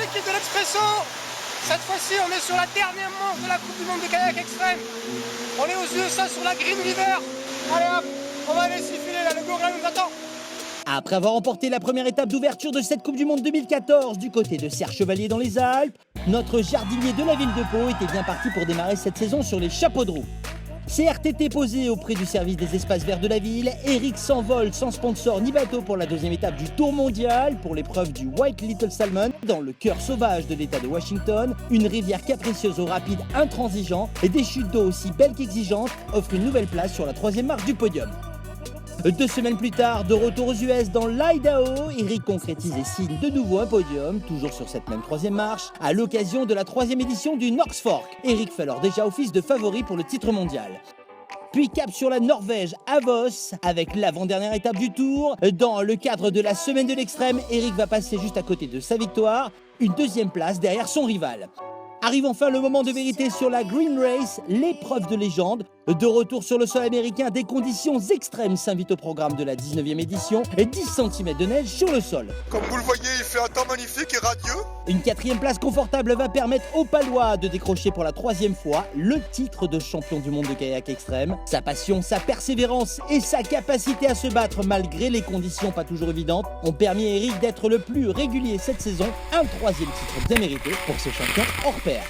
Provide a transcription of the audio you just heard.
l'équipe de l'Expresso. Cette fois-ci, on est sur la dernière manche de la Coupe du Monde de kayak extrême. On est aux USA sur la Green River. Allez hop, on va aller siffler là, le gorilla nous attend. Après avoir remporté la première étape d'ouverture de cette Coupe du Monde 2014 du côté de Serre-Chevalier dans les Alpes, notre jardinier de la ville de Pau était bien parti pour démarrer cette saison sur les chapeaux de roue. CRTT posé auprès du service des espaces verts de la ville, Eric s'envole sans sponsor ni bateau pour la deuxième étape du Tour mondial pour l'épreuve du White Little Salmon dans le cœur sauvage de l'état de Washington. Une rivière capricieuse aux rapides intransigeants et des chutes d'eau aussi belles qu'exigeantes offrent une nouvelle place sur la troisième marche du podium. 2 semaines plus tard, de retour aux US dans l'Idaho, Eric concrétise et signe de nouveau un podium, toujours sur cette même troisième marche, à l'occasion de la 3e édition du North Fork. Eric fait alors déjà office de favori pour le titre mondial. Puis cap sur la Norvège à Voss avec l'avant-dernière étape du Tour. Dans le cadre de la semaine de l'extrême, Eric va passer juste à côté de sa victoire, une 2e place derrière son rival. Arrive enfin le moment de vérité sur la Green Race, l'épreuve de légende. De retour sur le sol américain, des conditions extrêmes s'invitent au programme de la 19e édition et 10 cm de neige sur le sol. Comme vous le voyez, il fait un temps magnifique et radieux. Une 4e place confortable va permettre aux Palois de décrocher pour la 3e fois le titre de champion du monde de kayak extrême. Sa passion, sa persévérance et sa capacité à se battre malgré les conditions pas toujours évidentes ont permis à Eric d'être le plus régulier cette saison. Un 3e titre bien mérité pour ce champion hors pair.